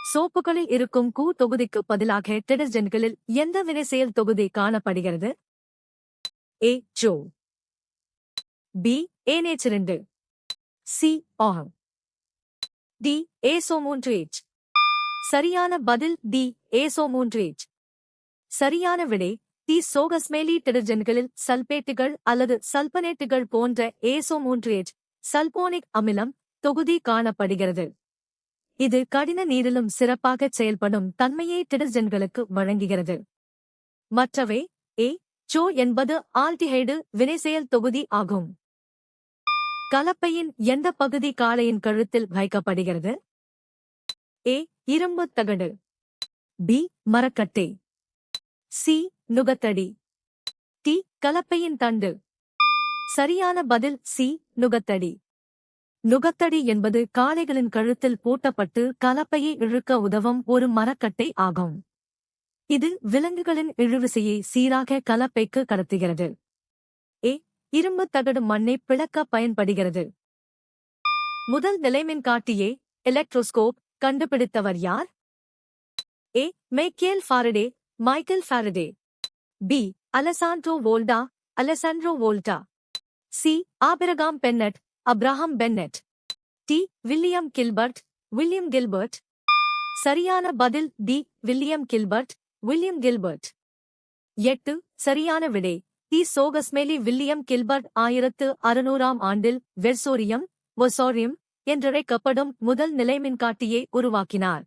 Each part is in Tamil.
சோப்புகளில் இருக்கும் கூ தொகுதிக்கு பதிலாக டிடர்ஜென்ட்களில் எந்த வினைசெயல் தொகுதி காணப்படுகிறது? ஏ ஜோ, பி ஏனேச்சிரண்டு, சி ஆஹ், டி ஏசோமூன்றுஎச். சரியான பதில் டி ஏசோமூன்றுஎச். சரியான விடை டி. சோகஸ்மெலி டிடர்ஜென்ட்களில் சல்பேட்டுகள் அல்லது சல்பனேட்டுகள் போன்ற ஏசோமூன்றுஎச் சல்போனிக் அமிலம் தொகுதி காணப்படுகிறது. இது கடின நீரிலும் சிறப்பாகச் செயல்படும் தன்மையை டிடர்ஜென்ட்களுக்கு வழங்குகிறது. மற்றவை ஏ ஜோ என்பது ஆல்டிஹைடு வினைசெயல் தொகுதி ஆகும். கலப்பையின் எந்த பகுதி காளையின் கழுத்தில் வைக்கப்படுகிறது? ஏ இரும்புத் தகடு, பி மரக்கட்டை, சி நுகத்தடி, டி கலப்பையின் தண்டு. சரியான பதில் சி நுகத்தடி. நுகத்தடி என்பது காளைகளின் கழுத்தில் பூட்டப்பட்டு கலப்பையை இழுக்க உதவும் ஒரு மரக்கட்டை ஆகும். இது விலங்குகளின் இழுவிசையை சீராக கலப்பைக்கு கடத்துகிறது. ஏ இரும்புத் தகடு மண்ணை பிளக்க பயன்படுகிறது. முதல் நிலைமின்காட்டியை எலக்ட்ரோஸ்கோப் கண்டுபிடித்தவர் யார்? A Michael Faraday, Michael Faraday, B Alessandro Volta, Alessandro Volta, C Abraham Bennet, Abraham Bennet, D William Gilbert, William Gilbert. சரியான பதில் D William Gilbert, William Gilbert. 8 சரியான விடை டி. சோகஸ்மெலி வில்லியம் கில்பர்ட் 1600ஆம் ஆண்டில் வெர்சோரியம் வொசோரியம் என்றழைக்கப்படும் முதல் நிலைமின்காட்டியை உருவாக்கினார்.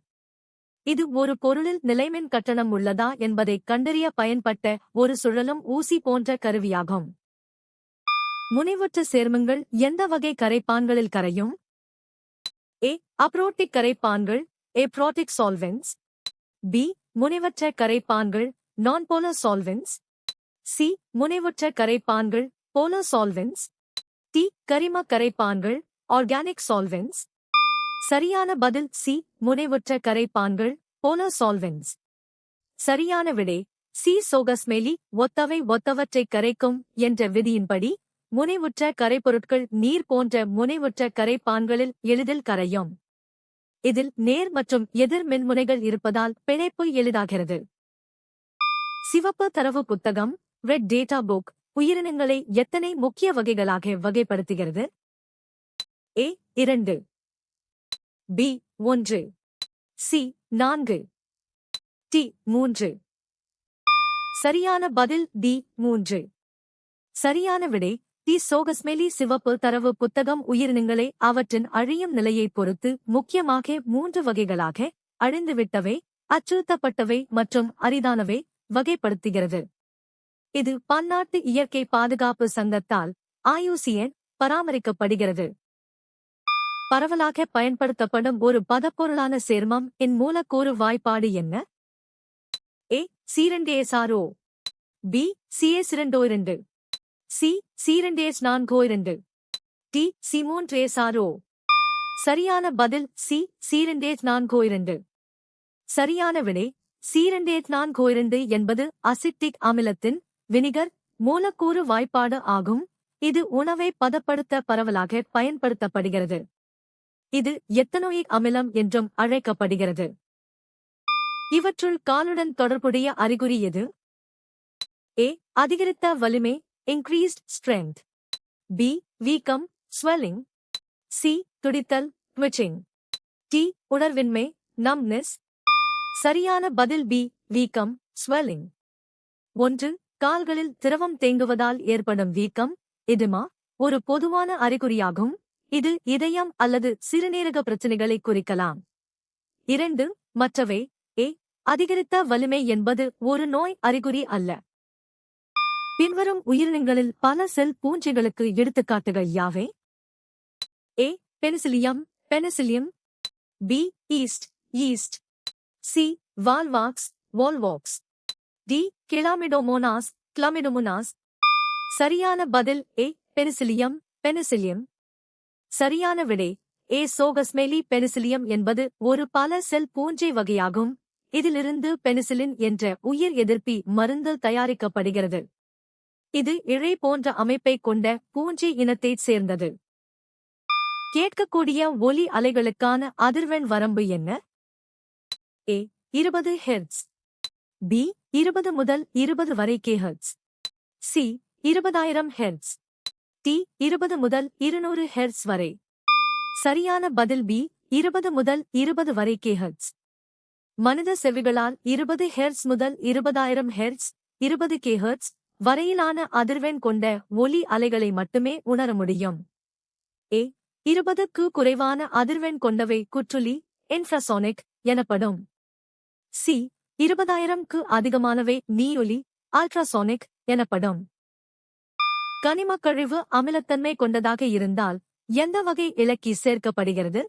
இது ஒரு பொருளில் நிலைமின் கட்டணம் உள்ளதா என்பதைக் கண்டறிய பயன்பட்ட ஒரு சுழலும் ஊசி போன்ற கருவியாகும். முனைவுற்ற சேர்மங்கள் எந்த வகை கரைப்பான்களில் கரையும்? ஏ அப்ரோட்டிக் கரைப்பான்கள், ஏப்ரோட்டிக் சால்வென்ட்ஸ், பி முனைவற்ற கரைப்பான்கள், நான்போலர் சால்வென்ட்ஸ், சி முனைவுற்ற கரைப்பான்கள், போலர் சால்வென்ட்ஸ், டி கரிம கரைப்பான்கள், ஆர்கானிக் சால்வென்ட்ஸ். சரியான பதில் சி முனைவுற்ற கரைப்பான்கள், போலர் சால்வென்ட்ஸ். சரியான விடை சி. சோகஸ்மெலி ஒத்தவை ஒத்தவற்றைக் கரைக்கும் என்ற விதியின்படி முனைவுற்ற கரைப்பொருட்கள் நீர் போன்ற முனைவுற்ற கரைப்பான்களில் எளிதில் கரையும். இதில் நேர் மற்றும் எதிர் மின்முனைகள் இருப்பதால் பிணைப்பு எளிதாகிறது. சிவப்பு தரவு புத்தகம் ரெட் டேட்டா புக் உயிரினங்களை எத்தனை முக்கிய வகைகளாக வகைப்படுத்துகிறது? ஏ 2, பி 1, சி 4, டி 3. சரியான பதில் டி 3. சரியான விடை டி. சோகஸ்மெலி சிவப்பு தரவு புத்தகம் உயிரினங்களை அவற்றின் அழியும் நிலையைப் பொறுத்து முக்கியமாக 3 வகைகளாக அழிந்துவிட்டவை, அச்சுறுத்தப்பட்டவை மற்றும் அரிதானவை வகைப்படுத்துகிறது. இது பன்னாட்டு இயற்கை பாதுகாப்பு சங்கத்தால் IUCN பராமரிக்கப்படுகிறது. பரவலாக பயன்படுத்தப்படும் ஒரு பதப்பொருளான சேர்மம் இன் மூலக்கூறு வாய்ப்பாடு என்ன? A C2SRO, B CH2O2, C C2H4O2, D C3SRO. சரியான பதில் சி C2H4O2. சரியான விடை C2H4O2 என்பது அசிட்டிக் அமிலத்தின் வினிகர் மூலக்கூறு வாய்ப்பாடு ஆகும். இது உணவை பதப்படுத்த பரவலாக பயன்படுத்தப்படுகிறது. இது எத்தனோயிக் அமிலம் என்றும் அழைக்கப்படுகிறது. இவற்றுள் காலுடன் தொடர்புடைய அறிகுறி எது? ஏ அதிகரித்த வலிமை, increased strength, பி வீக்கம், swelling, சி துடித்தல், twitching, டி உணர்வின்மை, numbness. சரியான பதில் பி வீக்கம், swelling. 1 கால்களில் திரவம் தேங்குவதால் ஏற்படும் வீக்கம், எடிமா, ஒரு பொதுவான அறிகுறியாகும். இது இதயம் அல்லது சிறுநீரக பிரச்சினைகளை குறிக்கலாம். 2 மற்றவை ஏ அதிகரித்த வலிமை என்பது ஒரு நோய் அறிகுறி அல்ல. பின்வரும் உயிரினங்களில் பல செல் பூஞ்சைகளுக்கு எடுத்துக்காட்டுகள் யாவை? A penicillium, penicillium, B yeast, yeast, C volvox, volvox, D chlamydomonas, chlamydomonas. சரியான பதில் ஏ பெனிசிலியம், பெனிசிலியம். சரியான விடை ஏ. சோகஸ்மெலி பெனிசிலியம் என்பது ஒரு பல செல் பூஞ்சை வகையாகும். இதிலிருந்து பெனிசிலின் என்ற உயிர் எதிர்ப்பி மருந்து தயாரிக்கப்படுகிறது. இது இழை போன்ற அமைப்பைக் கொண்ட பூஞ்சை இனத்தைச் சேர்ந்தது. கேட்கக்கூடிய ஒலி அலைகளுக்கான அதிர்வெண் வரம்பு என்ன? ஏ 20 ஹெர்ட்ஸ், பி 20 முதல் 20 வரை கிஹெர்ட்ஸ், சி 20,000 ஹெர்ட்ஸ், டி 20 முதல் 200 ஹெர்ட்ஸ் வரை. சரியான பதில் பி 20 முதல் 20 வரை கிஹெர்ட்ஸ். மனித செவிகளால் 20 ஹெர்ட்ஸ் முதல் 20,000 ஹெர்ட்ஸ் 20 கிஹெர்ட்ஸ் வரையிலான அதிர்வெண் கொண்ட ஒலி அலைகளை மட்டுமே உணர முடியும். ஏ 20க்கு குறைவான அதிர்வெண் கொண்டவை குற்றுலி இன்ஃப்ராசோனிக் எனப்படும். சி 20,000க்கு அதிகமானவை நீயொலி அல்ட்ராசோனிக் எனப்படும். கனிமக் கழிவு அமிலத்தன்மை கொண்டதாக இருந்தால் எந்த வகை இலக்கி சேர்க்கப்படுகிறது?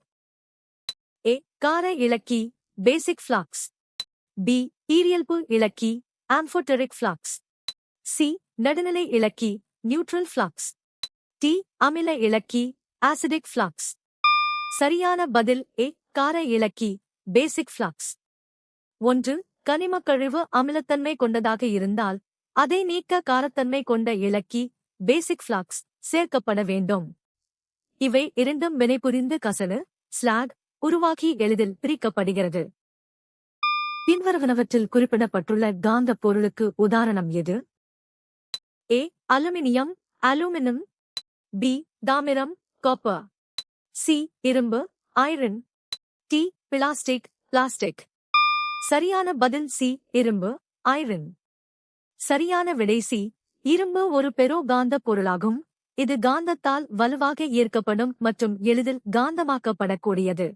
ஏ கார இலக்கி பேசிக் ஃப்ளக்ஸ், பி ஈரியல்பு இலக்கி ஆம்ஃபோடெரிக் ஃப்ளக்ஸ், சி நடுநிலை இலக்கி நியூட்ரல் ஃப்ளக்ஸ், டி அமில இலக்கி ஆசிடிக் ஃப்ளக்ஸ். சரியான பதில் ஏ கார இலக்கி பேசிக் ஃப்ளக்ஸ். 1 கனிமக் கழிவு அமிலத்தன்மை கொண்டதாக இருந்தால் அதை நீக்க காரத்தன்மை கொண்ட இலக்கி பேசிக் ஃப்ளக்ஸ் சேர்க்கப்பட வேண்டும். இவை இரண்டும் வினைபுரிந்து கசடு ஸ்லாக் உருவாகி எளிதில் பிரிக்கப்படுகிறது. பின்வருவனவற்றில் குறிப்பிடப்பட்டுள்ள காந்தப் பொருளுக்கு உதாரணம் எது? ஏ அலுமினியம் அலுமினியம், பி தாமிரம் காப்பர், சி இரும்பு ஐரன், டி பிளாஸ்டிக் பிளாஸ்டிக். சரியான பதில் சி இரும்பு ஐரன். சரியான விடை சி. இரும்பு ஒரு பெரோ காந்தப் பொருளாகும். இது காந்தத்தால் வலுவாக ஈர்க்கப்படும் மற்றும் எளிதில் காந்தமாக்கப்படக்கூடியது.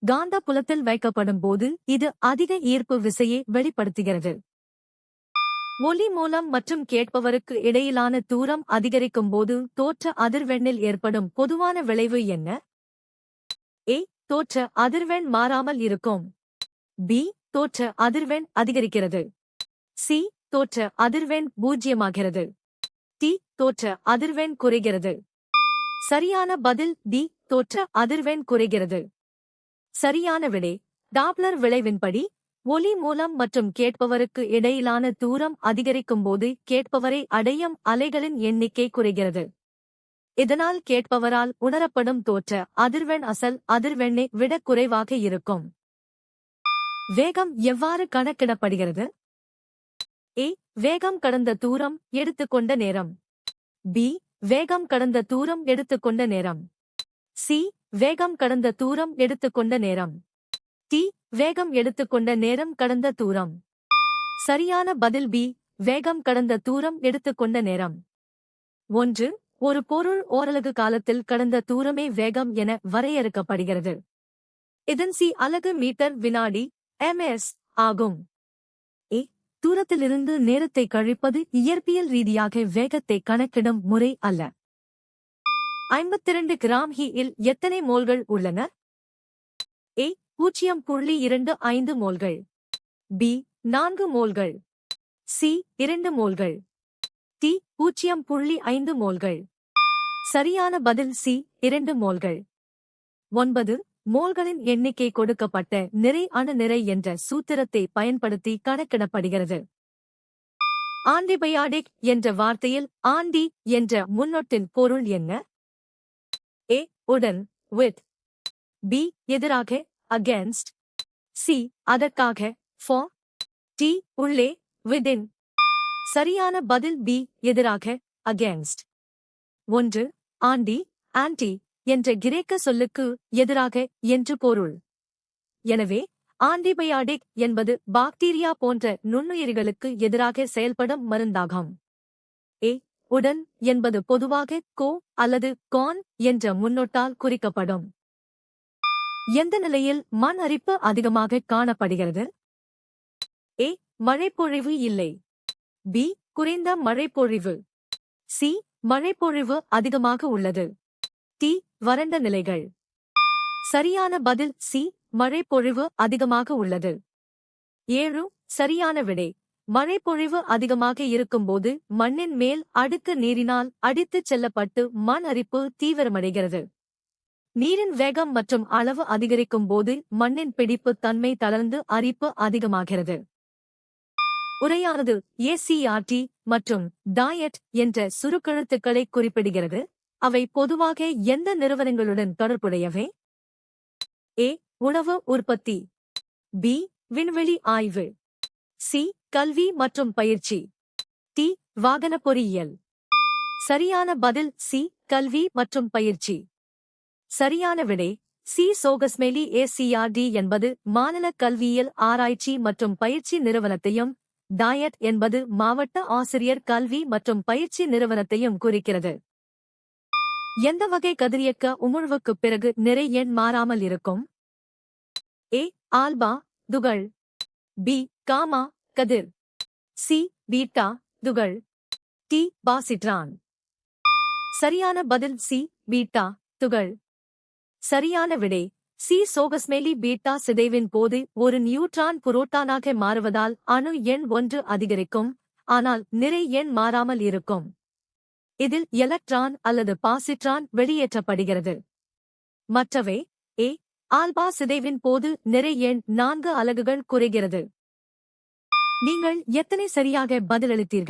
காந்த புலத்தில் வைக்கப்படும் போது இது அதிக ஈர்ப்பு விசையை வெளிப்படுத்துகிறது. ஒலி மூலம் மற்றும் கேட்பவருக்கு இடையிலான தூரம் அதிகரிக்கும் போது தோற்ற அதிர்வெண்ணில் ஏற்படும் பொதுவான விளைவு என்ன? ஏ தோற்ற அதிர்வெண் மாறாமல் இருக்கும், பி தோற்ற அதிர்வெண் அதிகரிக்கிறது, சி தோற்ற அதிர்வெண் பூஜ்ஜியமாகிறது, டி தோற்ற அதிர்வெண் குறைகிறது. சரியான பதில் டி தோற்ற அதிர்வெண் குறைகிறது. சரியான விடை டாப்ளர் விளைவின்படி ஒலி மூலம் மற்றும் கேட்பவருக்கு இடையிலான தூரம் அதிகரிக்கும்போது கேட்பவரை அடையும் அலைகளின் எண்ணிக்கை குறைகிறது. இதனால் கேட்பவரால் உணரப்படும் தோற்ற அதிர்வெண் அசல் அதிர்வெண்ணை விட குறைவாக இருக்கும். வேகம் எவ்வாறு கணக்கிடப்படுகிறது? ஏ வேகம் கடந்த தூரம் எடுத்துக்கொண்ட நேரம், பி வேகம் கடந்த தூரம் எடுத்துக்கொண்ட நேரம், சி வேகம் கடந்த தூரம் எடுத்துக்கொண்ட நேரம், டி வேகம் எடுத்துக்கொண்ட நேரம் கடந்த தூரம். சரியான பதில் பி வேகம் கடந்த தூரம் எடுத்துக்கொண்ட நேரம். 1 ஒரு பொருள் ஓரலகு காலத்தில் கடந்த தூரமே வேகம் என வரையறுக்கப்படுகிறது. இதன் சி அலகு மீட்டர் வினாடி ms ஆகும். ஏ தூரத்திலிருந்து நேரத்தை கழிப்பது இயற்பியல் ரீதியாக வேகத்தை கணக்கிடும் முறை அல்ல. 52 கிராம் இல் எத்தனை மோல்கள் உள்ளன? ஏ 0.25 மோல்கள், பி 4 மோல்கள், சி 2 மோல்கள், டி 0.5 மோல்கள். சரியான பதில் சி 2 மோல்கள். 9 மோல்களின் எண்ணிக்கை கொடுக்கப்பட்ட நிறை அணு நிறை என்ற சூத்திரத்தை பயன்படுத்தி கணக்கிடப்படுகிறது. ஆன்டிபயாடிக் என்ற வார்த்தையில் ஆண்டி என்ற முன்னொட்டின் பொருள் என்ன? ஏ உடன் வித், பி எதிராக அகேன்ஸ்ட், சி அதற்காக ஃபார், டி உள்ளே விதின். சரியான பதில் பி எதிராக அகேன்ஸ்ட். 1 ஆண்டி ஆன்டி என்ற கிரேக்க சொல்லுக்கு எதிராக என்று பொருள். எனவே ஆன்டிபயாடிக் என்பது பாக்டீரியா போன்ற நுண்ணுயிரிகளுக்கு எதிராக செயல்படும் மருந்தாகும். ஏ உடன் என்பது பொதுவாக கோ அல்லது கான் என்ற முன்னொட்டால் குறிக்கப்படும். எந்த நிலையில் மண் அரிப்பு அதிகமாக காணப்படுகிறது? ஏ மழைப்பொழிவு இல்லை, பி குறைந்த மழைப்பொழிவு, சி மழைப்பொழிவு அதிகமாக உள்ளது, டி வறண்ட நிலைகள். சரியான பதில் சி மழைப்பொழிவு அதிகமாக உள்ளது. 7 சரியான விடை மழைப்பொழிவு அதிகமாக இருக்கும்போது மண்ணின் மேல் அடுக்கு நீரினால் அடித்துச் செல்லப்பட்டு மண் அரிப்பு தீவிரமடைகிறது. நீரின் வேகம் மற்றும் அளவு அதிகரிக்கும் போது மண்ணின் பிடிப்பு தன்மை தளர்ந்து அரிப்பு அதிகமாகிறது. உரையானது ACRT மற்றும் டயட் என்ற சுருக்கெழுத்துக்களை குறிப்பிடுகிறது. அவை பொதுவாக எந்த நிறுவனங்களுடன் தொடர்புடையவை? ஏ உணவு உற்பத்தி, பி. விண்வெளி ஆய்வு. சி. கல்வி மற்றும் பயிற்சி. டி. வாகன பொறியியல். சரியான பதில் சி. கல்வி மற்றும் பயிற்சி. சரியான விடை சி. சோகஸ்மேலி ஏசிஆர்டி என்பது மாநில கல்வியியல் ஆராய்ச்சி மற்றும் பயிற்சி நிறுவனத்தையும், டாயட் என்பது மாவட்ட ஆசிரியர் கல்வி மற்றும் பயிற்சி நிறுவனத்தையும் குறிக்கிறது. எந்த வகை கதிரியக்க உமிழ்வுக்குப் பிறகு நிறை எண் மாறாமல் இருக்கும்? ஏ. ஆல்பா துகள். பி. காமா கதிர். சி. பீட்டா துகள். டி. பாசிட்ரான். சரியான பதில் சி. பீட்டா துகள். சரியான விடை சி. சோகஸ்மேலி பீட்டா சிதைவின் போது ஒரு நியூட்ரான் புரோட்டானாக மாறுவதால் அணு எண் 1 அதிகரிக்கும், ஆனால் நிறை எண் மாறாமல் இருக்கும். இதில் எலக்ட்ரான் அல்லது பாசிட்ரான் வெளியேற்றப்படுகிறது. மற்றவை ஏ. ஆல்பா சிதைவின் போது நிறை எண் 4 அலகுகள் குறைகிறது. நீங்கள் எத்தனை சரியாக பதிலளித்தீர்கள்?